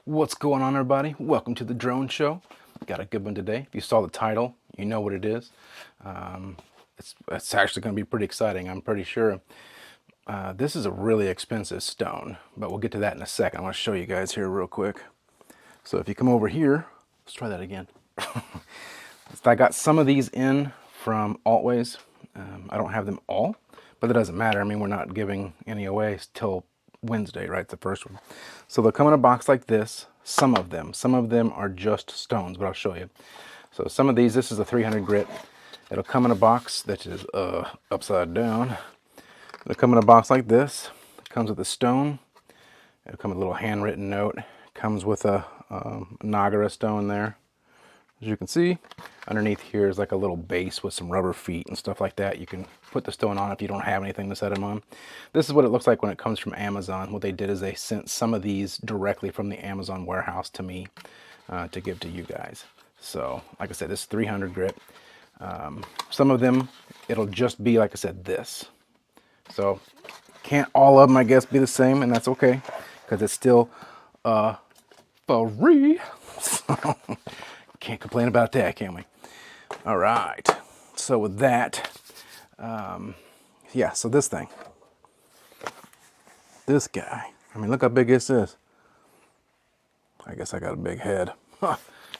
What's going on, everybody? Welcome to the drone show. Got a good one today. If you saw the title, you know what it is. It's actually going to be pretty exciting, I'm pretty sure. This is a really expensive stone, but we'll get to that in a second. I want to show you guys here real quick. So if you come over here, let's try that again. I got some of these in from Altways. I don't have them all, but it doesn't matter. I mean, we're not giving any away till Wednesday, right? The first one. So they'll come in a box like this. Some of them are just stones, but I'll show you. So some of these, this is a 300 grit. It'll come in a box that is upside down. It'll come in a box like this. It comes with a stone. It'll come with a little handwritten note. It comes with a Nagara stone there. As you can see, underneath here is like a little base with some rubber feet and stuff like that. You can put the stone on if you don't have anything to set them on. This is what it looks like when it comes from Amazon. What they did is they sent some of these directly from the Amazon warehouse to me to give to you guys. So, like I said, this is 300 grit. Some of them, it'll just be, like I said, this. So, can't all of them, I guess, be the same, and that's okay, because it's still free. So, can't complain about that, can we? All right. So with that, yeah, so this thing. This guy. I mean, look how big this is. I guess I got a big head.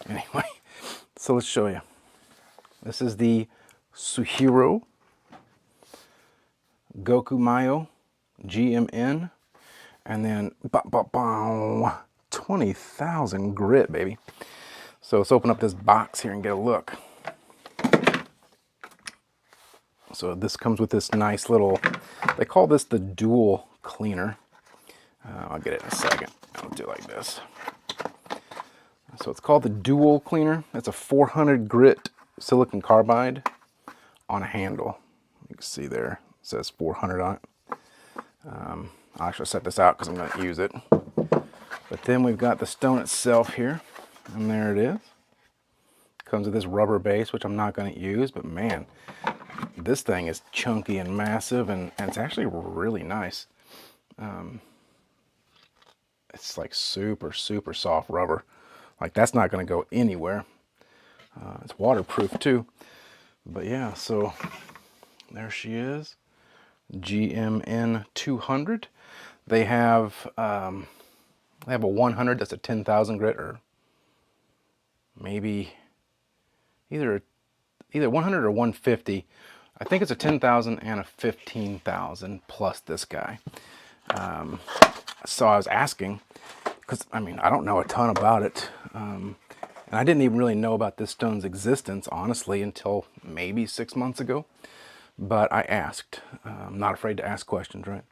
Anyway, so let's show you. This is the Suehiro Goku Mayo GMN. And then, 20,000 grit, baby. So let's open up this box here and get a look. So this comes with this nice little, they call this the dual cleaner. I'll get it in a second. I'll do it like this. So it's called the dual cleaner. It's a 400 grit silicon carbide on a handle. You can see there, it says 400 on it. I'll actually set this out because I'm going to use it. But then we've got the stone itself here. And there it is. Comes with this rubber base, which I'm not going to use, but man, this thing is chunky and massive, and it's actually really nice. It's like super, super soft rubber. Like, that's not going to go anywhere. It's waterproof too. But yeah, so there she is. GMN200. They have a 100 that's a 10,000 grit, or maybe either 100 or 150. I think it's a 10,000 and a 15,000 plus this guy. So I was asking, because I mean, I don't know a ton about it. And I didn't even really know about this stone's existence, honestly, until maybe 6 months ago. But I asked. I'm not afraid to ask questions, right?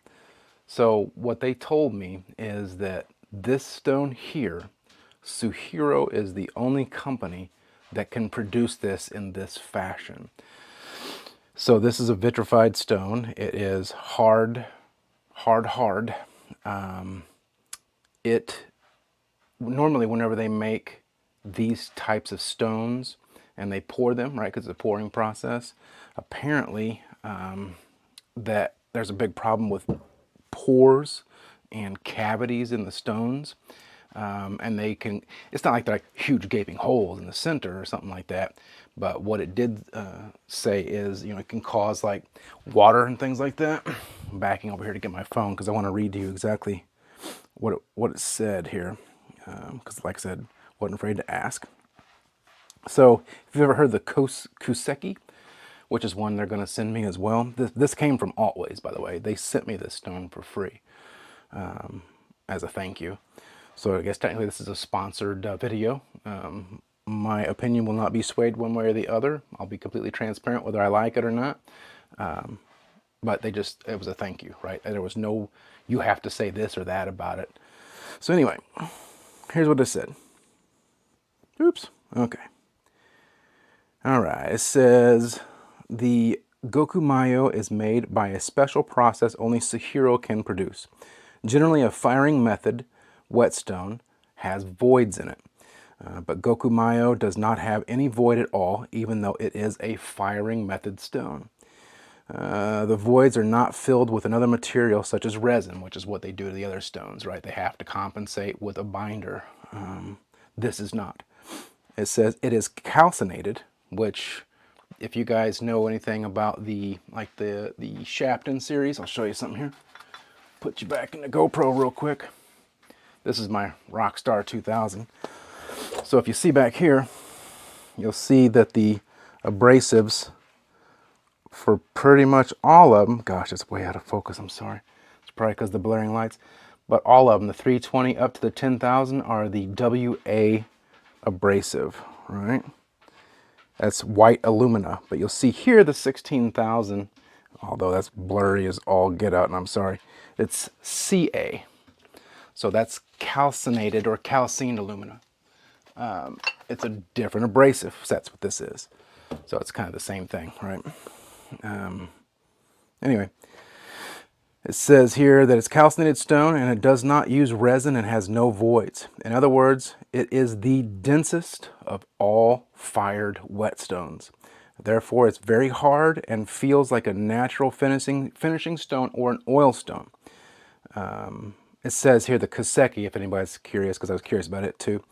So what they told me is that this stone here, Suehiro is the only company that can produce this in this fashion. So this is a vitrified stone. It is hard. Normally whenever they make these types of stones and they pour them, right, because it's a pouring process, apparently that there's a big problem with pores and cavities in the stones. And they can, it's not like they're like huge gaping holes in the center or something like that, but what it did say is, you know, it can cause like water and things like that. I'm backing over here to get my phone because I want to read to you exactly what it said here, because like I said, wasn't afraid to ask. So if you've ever heard the Kuseki, which is one they're going to send me as well. This came from Altways, by the way. They sent me this stone for free as a thank you. So I guess technically this is a sponsored video. My opinion will not be swayed one way or the other. I'll be completely transparent whether I like it or not. But it was a thank you, right? There was no, you have to say this or that about it. So anyway, here's what it said. Oops, okay. All right, it says, the Goku Mayo is made by a special process only Suehiro can produce. Generally a firing method, whetstone, has voids in it. But Goku Mayo does not have any void at all, even though it is a firing method stone. The voids are not filled with another material such as resin, which is what they do to the other stones, right? They have to compensate with a binder. This is not. It says it is calcinated, which, if you guys know anything about the Shapton series, I'll show you something here. Put you back in the GoPro real quick. This is my Rockstar 2000. So if you see back here, you'll see that the abrasives for pretty much all of them, gosh, it's way out of focus, I'm sorry. It's probably because of the blaring lights. But all of them, the 320 up to the 10,000, are the WA abrasive, right? That's white alumina. But you'll see here the 16,000, although that's blurry as all get out, and I'm sorry, it's CA. So that's calcinated or calcined alumina. It's a different abrasive, so that's what this is. So it's kind of the same thing, right? Anyway, it says here that it's calcinated stone and it does not use resin and has no voids. In other words, it is the densest of all fired whetstones. Therefore, it's very hard and feels like a natural finishing stone or an oil stone. It says here the Koseki, if anybody's curious, because I was curious about it too,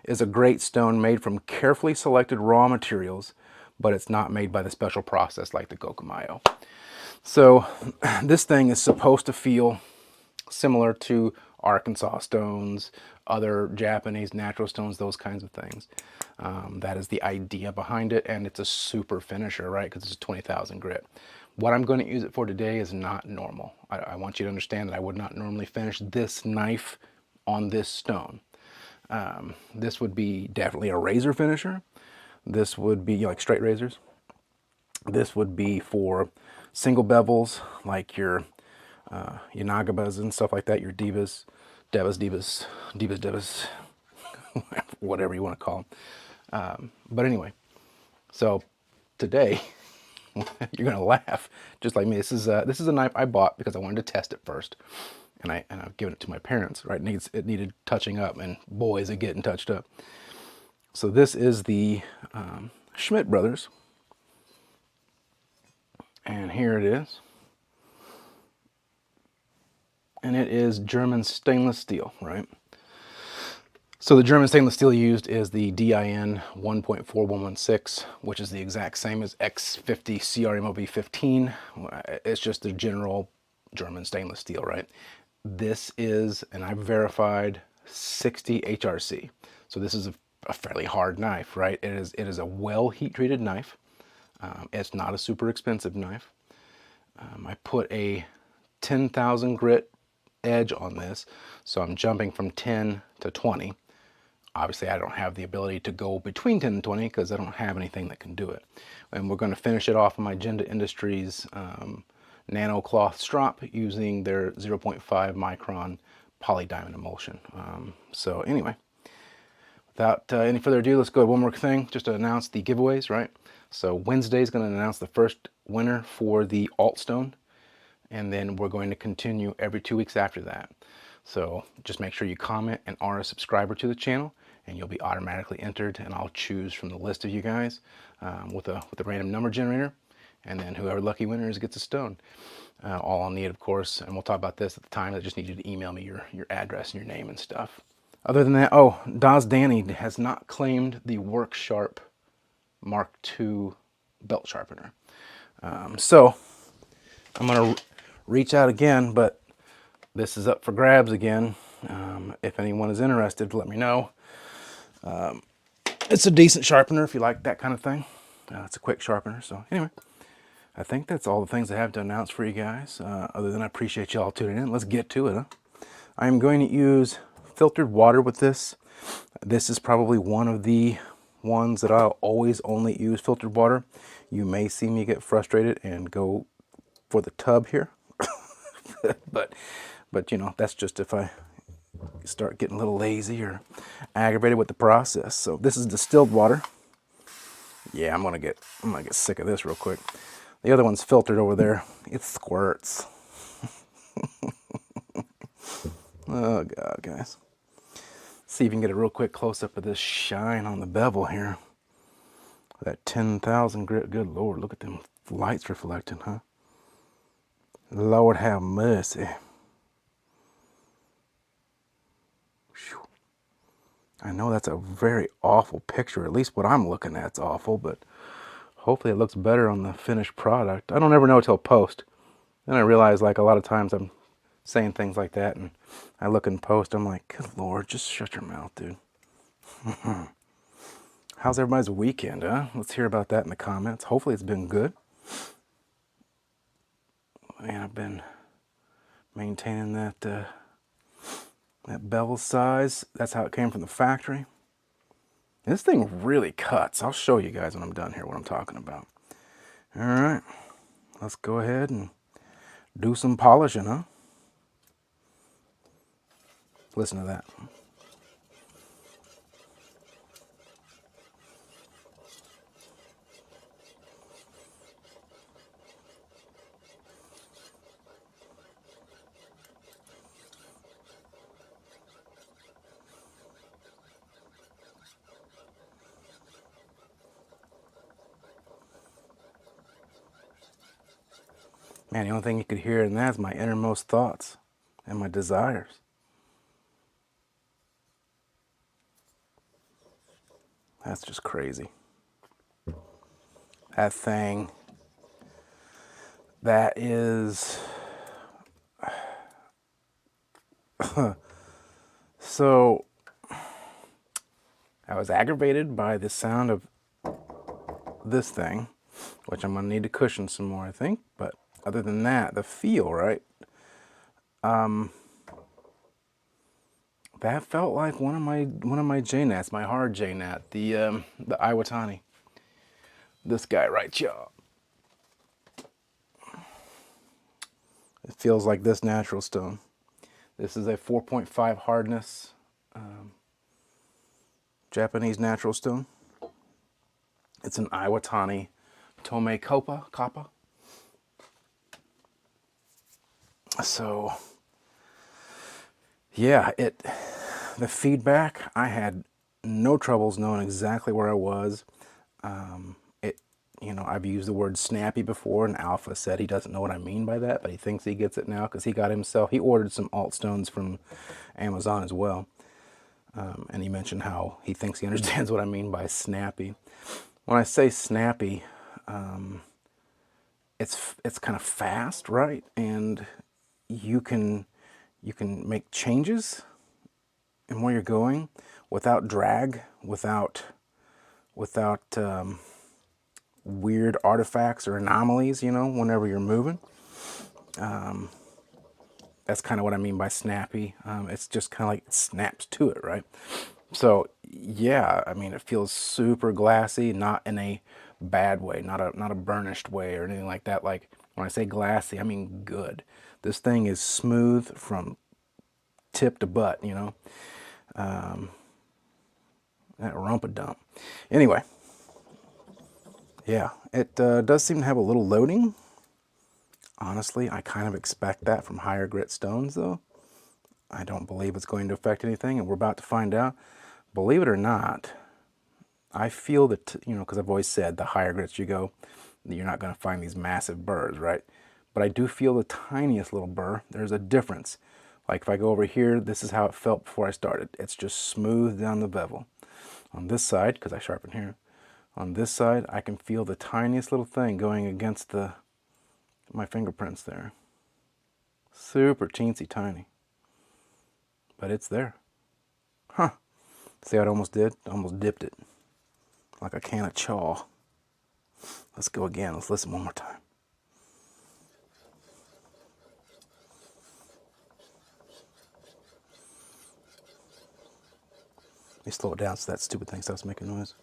is a great stone made from carefully selected raw materials, but it's not made by the special process like the Goku Mayo. So this thing is supposed to feel similar to Arkansas stones, other Japanese natural stones, those kinds of things. That is the idea behind it, and it's a super finisher, right? Because it's a 20,000 grit. What I'm going to use it for today is not normal. I want you to understand that I would not normally finish this knife on this stone. This would be definitely a razor finisher. This would be, you know, like straight razors. This would be for single bevels, like your Nagabas and stuff like that, your Divas, Divas, whatever you want to call them. But anyway, so today, you're gonna laugh just like me. This is a knife I bought because I wanted to test it first, and I've given it to my parents. Right, it needed touching up, and boy is it getting touched up. So this is the Schmidt Brothers, and here it is, and it is German stainless steel, right? So the German stainless steel used is the DIN 1.4116, which is the exact same as X50 CRMOV 15. It's just the general German stainless steel, right? This is, and I've verified, 60 HRC. So this is a fairly hard knife, right? It is a well heat treated knife. It's not a super expensive knife. I put a 10,000 grit edge on this, so I'm jumping from 10 to 20. Obviously, I don't have the ability to go between 10 and 20 because I don't have anything that can do it. And we're going to finish it off on my Jende Industries Nanocloth strop using their 0.5 micron polydiamond emulsion. So anyway, without any further ado, let's go to one more thing just to announce the giveaways, right? So Wednesday is going to announce the first winner for the alt stone, and then we're going to continue every 2 weeks after that. So just make sure you comment and are a subscriber to the channel, and you'll be automatically entered, and I'll choose from the list of you guys with a random number generator, and then whoever lucky winner is gets a stone. All I'll need, of course, and we'll talk about this at the time, I just need you to email me your address and your name and stuff. Other than that, oh, Das Danny has not claimed the WorkSharp Mark II belt sharpener. So I'm going to reach out again, but this is up for grabs again. If anyone is interested, let me know. It's a decent sharpener if you like that kind of thing. It's a quick sharpener. So anyway, I think that's all the things I have to announce for you guys. Other than I appreciate you all tuning in. Let's get to it. Huh? I am going to use filtered water with this. This is probably one of the ones that I'll always only use filtered water. You may see me get frustrated and go for the tub here. but you know, that's just if I start getting a little lazy or aggravated with the process. So this is distilled water. Yeah, I'm gonna get sick of this real quick. The other one's filtered over there. It squirts. Oh God, guys. See if you can get a real quick close up of this shine on the bevel here. That 10,000 grit. Good Lord, look at them lights reflecting, huh? Lord have mercy. Whew. I know that's a very awful picture, at least what I'm looking at is awful, but hopefully it looks better on the finished product. I don't ever know till post. Then I realize, like, a lot of times I'm saying things like that, and I look in post, I'm like, good Lord, just shut your mouth, dude. How's everybody's weekend, huh? Let's hear about that in the comments. Hopefully it's been good. Man, I've been maintaining that that bevel size. That's how it came from the factory. This thing really cuts. I'll show you guys when I'm done here what I'm talking about. All right, let's go ahead and do some polishing, huh? Listen to that. Man, the only thing you could hear in that is my innermost thoughts and my desires. That's just crazy. That thing, that is... So, I was aggravated by the sound of this thing, which I'm gonna need to cushion some more, I think. But other than that, the feel, right? That felt like one of my JNats, my hard JNat, the Iwatani. This guy right here. It feels like this natural stone. This is a 4.5 hardness Japanese natural stone. It's an Iwatani Tome Kappa. So, yeah, the feedback, I had no troubles knowing exactly where I was. You know, I've used the word snappy before, and Alpha said he doesn't know what I mean by that, but he thinks he gets it now because he ordered some alt stones from Amazon as well. And he mentioned how he thinks he understands what I mean by snappy. When I say snappy, it's kind of fast, right? And you can make changes in where you're going without drag, without weird artifacts or anomalies, you know, whenever you're moving. That's kind of what I mean by snappy. It's just kind of like it snaps to it, right? So yeah, I mean, it feels super glassy, not in a bad way, not a burnished way or anything like that. Like when I say glassy, I mean good. This thing is smooth from tip to butt, you know. That rump-a-dump. Anyway, yeah, it does seem to have a little loading. Honestly, I kind of expect that from higher grit stones, though. I don't believe it's going to affect anything, and we're about to find out. Believe it or not, I feel that, you know, because I've always said the higher grits you go, you're not going to find these massive burrs, right? But I do feel the tiniest little burr. There's a difference. Like if I go over here, this is how it felt before I started. It's just smooth down the bevel. On this side, because I sharpen here, on this side, I can feel the tiniest little thing going against my fingerprints there. Super teensy tiny. But it's there. Huh. See what I almost did? I almost dipped it. Like a can of chaw. Let's go again. Let's listen one more time. Let me slow it down so that stupid thing stops making noise.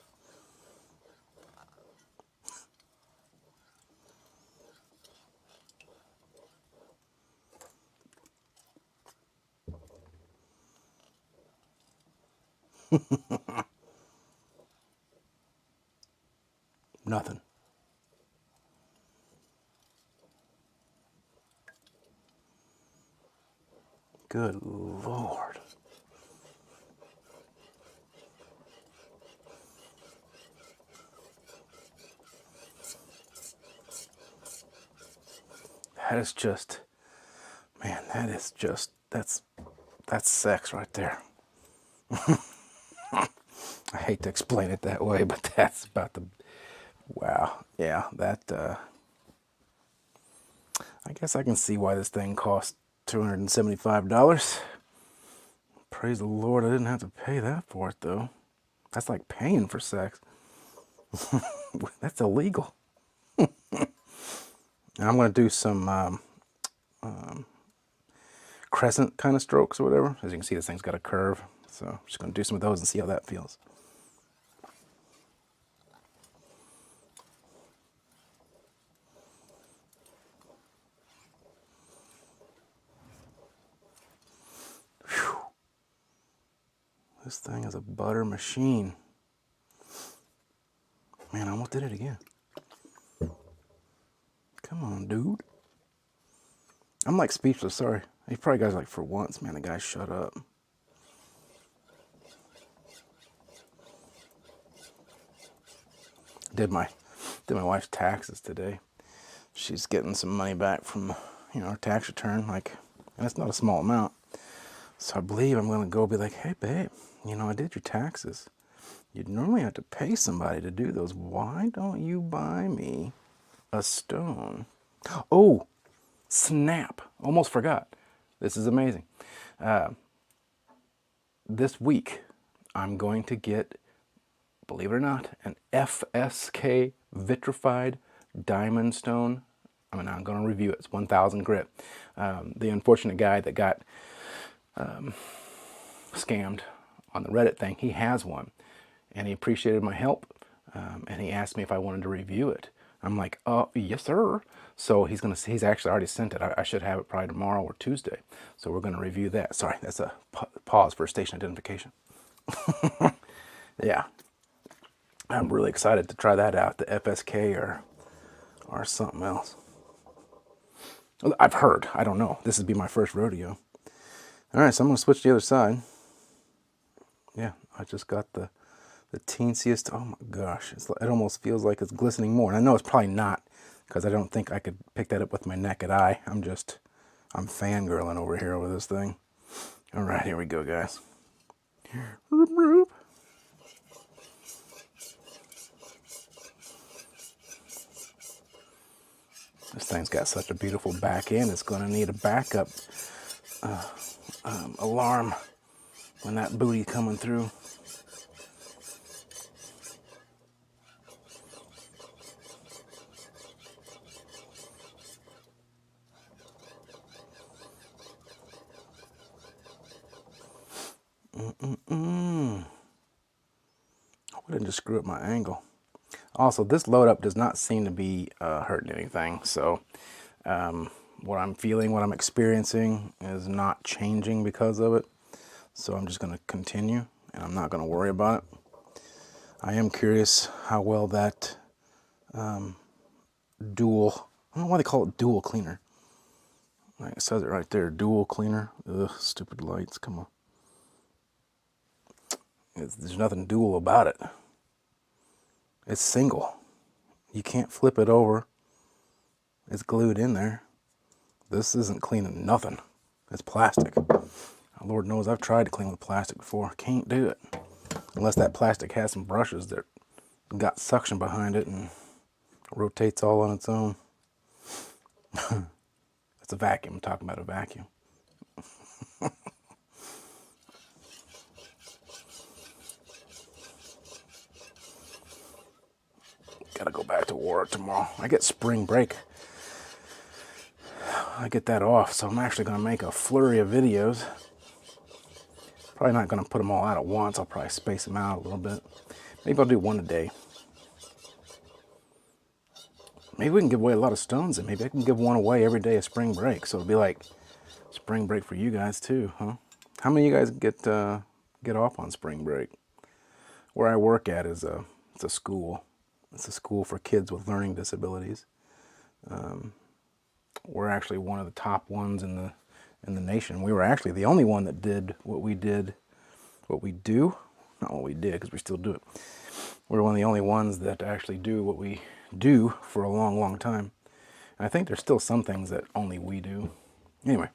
Nothing. Good Lord. That is just, man, that is just, that's sex right there. I hate to explain it that way, but that's about the, wow, yeah, that, I guess I can see why this thing cost $275. Praise the Lord, I didn't have to pay that for it, though. That's like paying for sex. That's illegal. And I'm going to do some crescent kind of strokes or whatever. As you can see, this thing's got a curve. So I'm just going to do some of those and see how that feels. Whew. This thing is a butter machine. Man, I almost did it again. Come on, dude. I'm like speechless, sorry. You probably guys like, for once, man, the guy shut up. Did my wife's taxes today. She's getting some money back from, you know, her tax return, like, and it's not a small amount. So I believe I'm gonna go be like, hey babe, you know, I did your taxes. You'd normally have to pay somebody to do those. Why don't you buy me a stone? Oh, snap, almost forgot. This is amazing. This week, I'm going to get, believe it or not, an FSK vitrified diamond stone. I mean, I'm going to review it. It's 1000 grit. The unfortunate guy that got scammed on the Reddit thing, he has one. And he appreciated my help. And he asked me if I wanted to review it. I'm like, oh, yes, sir. So he's actually already sent it. I should have it probably tomorrow or Tuesday. So we're going to review that. Sorry, that's a pause for station identification. Yeah. I'm really excited to try that out, the FSK or something else. I've heard. I don't know. This would be my first rodeo. All right, so I'm going to switch to the other side. Yeah, I just got the teensiest. Oh my gosh, it almost feels like it's glistening more. And I know it's probably not, because I don't think I could pick that up with my naked eye. I'm fangirling over here with this thing. All right, here we go, guys. Roop, roop. This thing's got such a beautiful back end. It's going to need a backup alarm when that booty coming through. I didn't just screw up my angle. Also, this load up does not seem to be hurting anything. So what I'm feeling, what I'm experiencing is not changing because of it. So I'm just going to continue and I'm not going to worry about it. I am curious how well that dual, I don't know why they call it dual cleaner. It says it right there, dual cleaner. Ugh, stupid lights, come on. There's nothing dual about it. It's single. You can't flip it over. It's glued in there. This isn't cleaning nothing. It's plastic. Lord knows I've tried to clean with plastic before. Can't do it. Unless that plastic has some brushes that got suction behind it and rotates all on its own. It's a vacuum. I'm talking about a vacuum. Gotta go back to work tomorrow. I get spring break. I get that off, so I'm actually gonna make a flurry of videos. Probably not gonna put them all out at once. I'll probably space them out a little bit. Maybe I'll do one a day. Maybe we can give away a lot of stones, and maybe I can give one away every day of spring break. So it'll be like spring break for you guys too, huh? How many of you guys get off on spring break? Where I work at is it's a school. It's a school for kids with learning disabilities. We're actually one of the top ones in the nation. We were actually the only one that did what we do. Not what we did, because we still do it. We're one of the only ones that actually do what we do for a long, long time. And I think there's still some things that only we do. Anyway,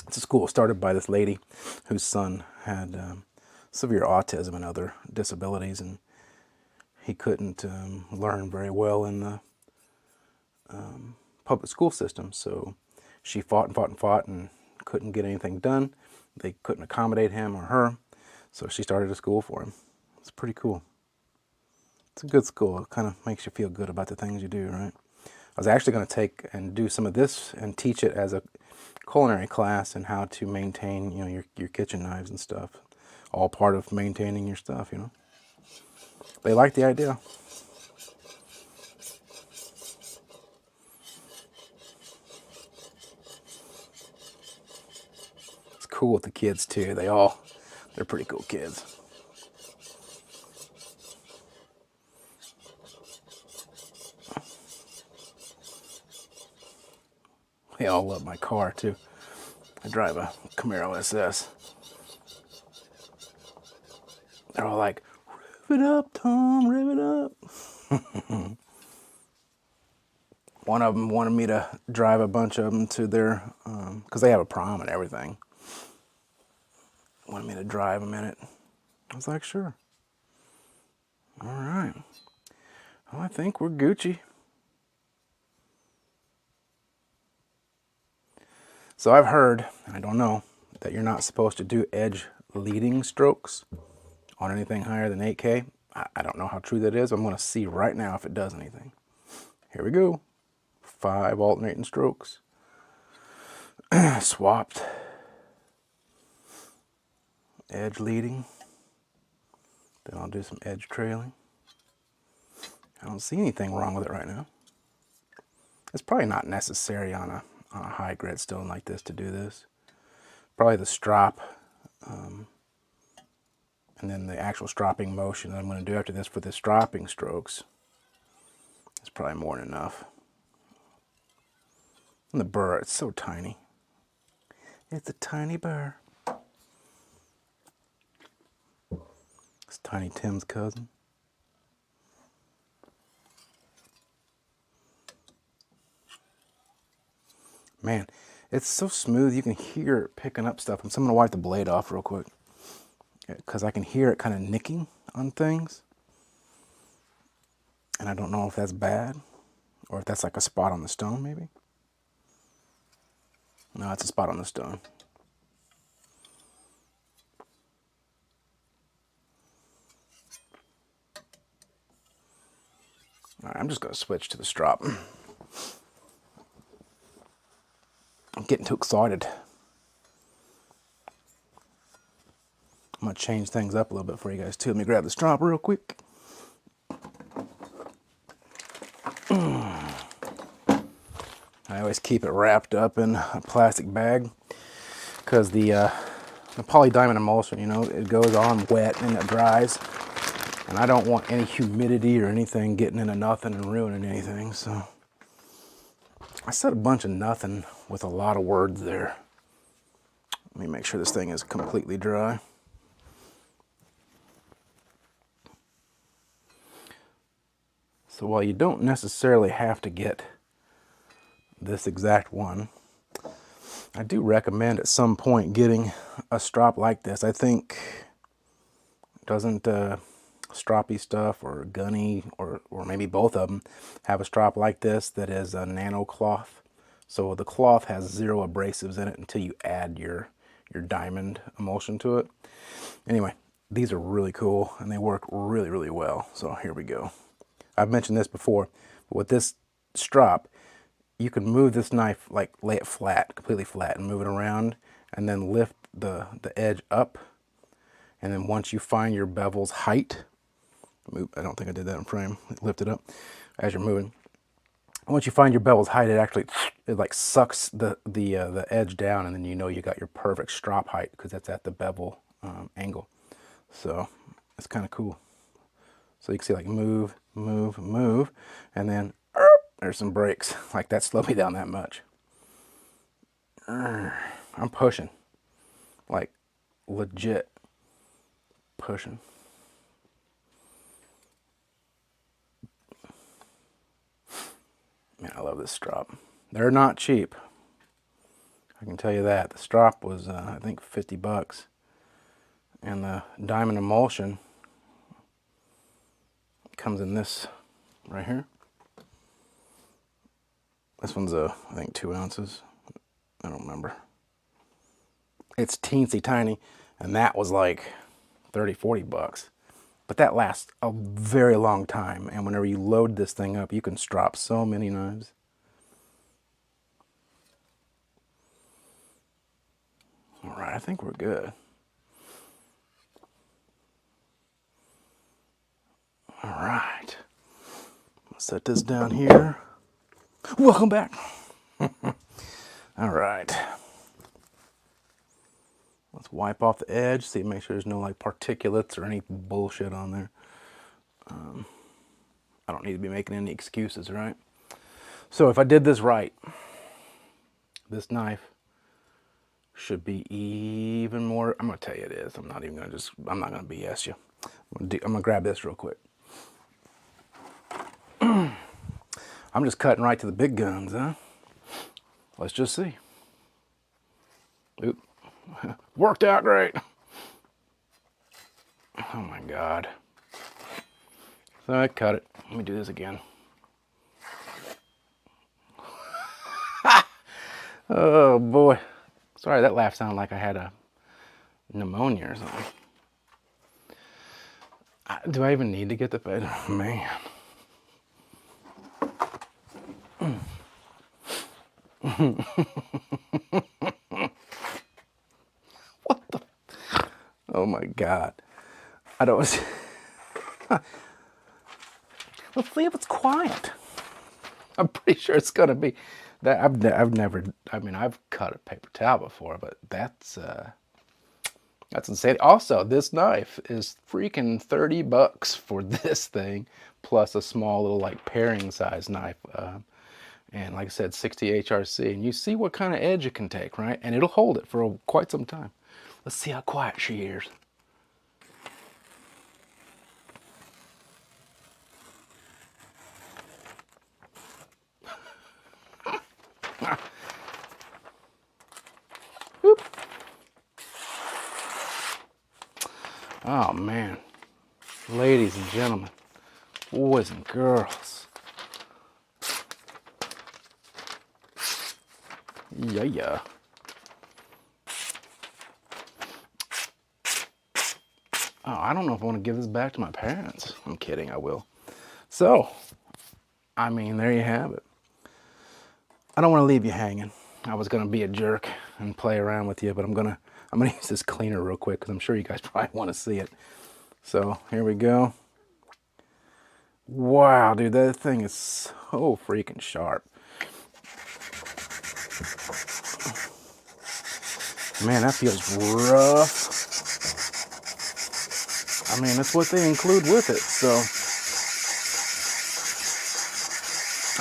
it's a school started by this lady whose son had severe autism and other disabilities, and he couldn't learn very well in the public school system. So she fought and fought and fought and couldn't get anything done. They couldn't accommodate him or her, so she started a school for him. It's pretty cool. It's a good school. It kind of makes you feel good about the things you do, right? I was actually going to take and do some of this and teach it as a culinary class and how to maintain, you know, your kitchen knives and stuff. All part of maintaining your stuff, you know. They like the idea. It's cool with the kids too. They're pretty cool kids. They all love my car too. I drive a Camaro SS. They're all like, "Rev it up, Tom, rev it up." One of them wanted me to drive a bunch of them to their, because they have a prom and everything. Wanted me to drive them in it. I was like, sure. All right. Well, I think we're Gucci. So I've heard, and I don't know, that you're not supposed to do edge leading strokes on anything higher than 8K. I don't know how true that is. I'm going to see right now if it does anything. Here we go. 5 alternating strokes. Swapped. Edge leading. Then I'll do some edge trailing. I don't see anything wrong with it right now. It's probably not necessary on a high grit stone like this to do this. Probably the strop, and then the actual stropping motion that I'm going to do after this for the stropping strokes is probably more than enough. And the burr, it's so tiny. It's a tiny burr. It's Tiny Tim's cousin. Man, it's so smooth you can hear it picking up stuff. So I'm going to wipe the blade off real quick, because I can hear it kind of nicking on things. And I don't know if that's bad, or if that's like a spot on the stone maybe. No, it's a spot on the stone. All right, I'm just going to switch to the strop. I'm getting too excited. I'm going to change things up a little bit for you guys too. Let me grab the strop real quick. I always keep it wrapped up in a plastic bag, because the poly diamond emulsion, you know, it goes on wet and it dries, and I don't want any humidity or anything getting into nothing and ruining anything. So I said a bunch of nothing with a lot of words there. Let me make sure this thing is completely dry. So while you don't necessarily have to get this exact one, I do recommend at some point getting a strop like this. I think, doesn't stroppy stuff or gunny, or maybe both of them, have a strop like this that is a Nanocloth. So the cloth has 0 abrasives in it until you add your diamond emulsion to it. Anyway, these are really cool and they work really, really well. So here we go. I've mentioned this before, but with this strop, you can move this knife, like lay it flat, completely flat, and move it around, and then lift the edge up. And then once you find your bevel's height, I don't think I did that in frame, lift it up as you're moving. Once you find your bevel's height, it like sucks the edge down, and then you know you got your perfect strop height, because that's at the bevel angle. So it's kind of cool. So you can see, like, move, move, move, and then there's some brakes. Like, that slowed me down that much. I'm pushing, like, legit pushing. Man, I love this strop. They're not cheap, I can tell you that. The strop was I think $50. And the diamond emulsion comes in this right here. This one's I think 2 ounces. I don't remember. It's teensy tiny, and that was like 30, 40 bucks. But that lasts a very long time, and whenever you load this thing up, you can strop so many knives. All right, I think we're good. All right, I'll set this down here. Welcome back. All right. Let's wipe off the edge, see, make sure there's no like particulates or any bullshit on there. I don't need to be making any excuses, right? So if I did this right, this knife should be even more, I'm gonna tell you it is. I'm not gonna BS you. I'm gonna grab this real quick. I'm just cutting right to the big guns, huh? Let's just see. Oop. Worked out great. Oh my God. So I cut it. Let me do this again. Oh boy. Sorry, that laugh sounded like I had a pneumonia or something. Do I even need to get the bed? Oh, man. What the? Oh my God. I don't see. Let's see if it's quiet. I'm pretty sure it's gonna be that. I've never. I mean, I've cut a paper towel before, but that's insane. Also, this knife is freaking 30 bucks for this thing, plus a small little like paring size knife. And like I said, 60 HRC, and you see what kind of edge it can take, right? And it'll hold it for quite some time. Let's see how quiet she is. Oh man, ladies and gentlemen, boys and girls. Yeah. Oh, I don't know if I want to give this back to my parents. I'm kidding, I will. So, I mean, there you have it. I don't want to leave you hanging. I was gonna be a jerk and play around with you, but I'm gonna use this cleaner real quick because I'm sure you guys probably want to see it. So here we go. Wow, dude, that thing is so freaking sharp. Man, that feels rough. I mean, that's what they include with it, so.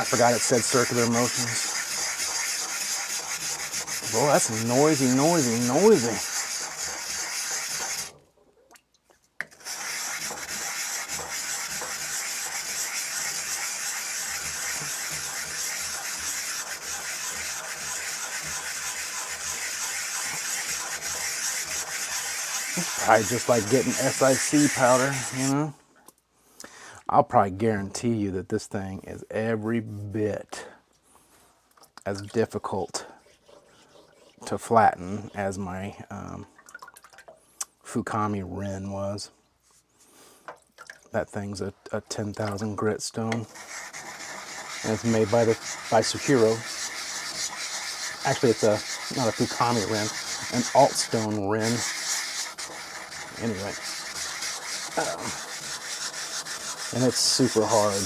I forgot it said circular motions. Boy, that's noisy. It's probably just like getting SIC powder, you know? I'll probably guarantee you that this thing is every bit as difficult to flatten as my Fukami Rin was. That thing's a 10,000 grit stone, and it's made by Suehiro. Actually, it's not a Fukami Rin, an alt stone Rin. Anyway, and it's super hard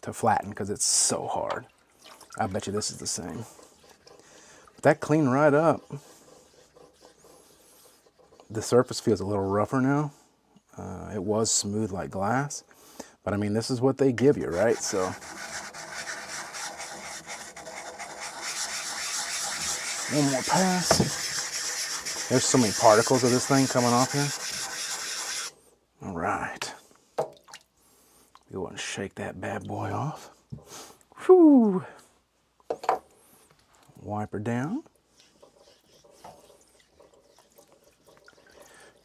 to flatten because it's so hard. I bet you this is the same. But that cleaned right up. The surface feels a little rougher now. It was smooth like glass, but I mean, this is what they give you, right? So one more pass. There's so many particles of this thing coming off here. All right. Go and shake that bad boy off. Whew. Wipe her down.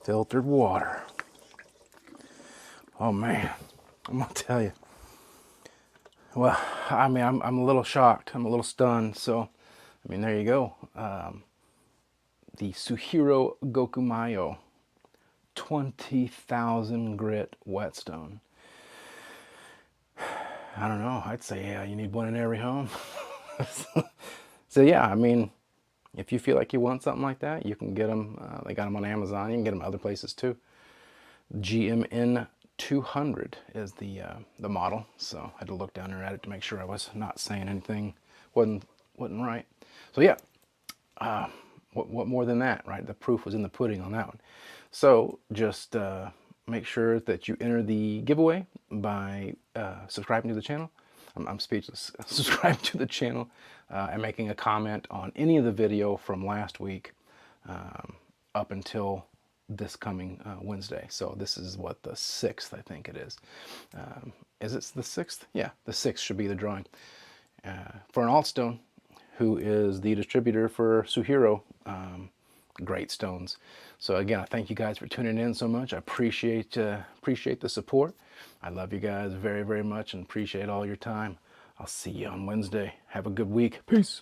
Filtered water. Oh man, I'm gonna tell you. Well, I mean, I'm a little shocked. I'm a little stunned. So, I mean, there you go. The Suehiro Gokumyo 20,000 grit whetstone. I don't know. I'd say, yeah, you need one in every home. So yeah, I mean, if you feel like you want something like that, you can get them. They got them on Amazon. You can get them other places too. GMN200 is the model. So I had to look down there at it to make sure I was not saying anything wasn't right. So yeah, what more than that, right? The proof was in the pudding on that one. So just make sure that you enter the giveaway by subscribing to the channel. I'm speechless. Subscribe to the channel and making a comment on any of the video from last week up until this coming Wednesday. So this is what, the 6th, I think it is. Is it the 6th? Yeah, the 6th should be the drawing. For an Altstone, who is the distributor for Suehiro Great Stones. So again, I thank you guys for tuning in so much. I appreciate the support. I love you guys very, very much and appreciate all your time. I'll see you on Wednesday. Have a good week. Peace.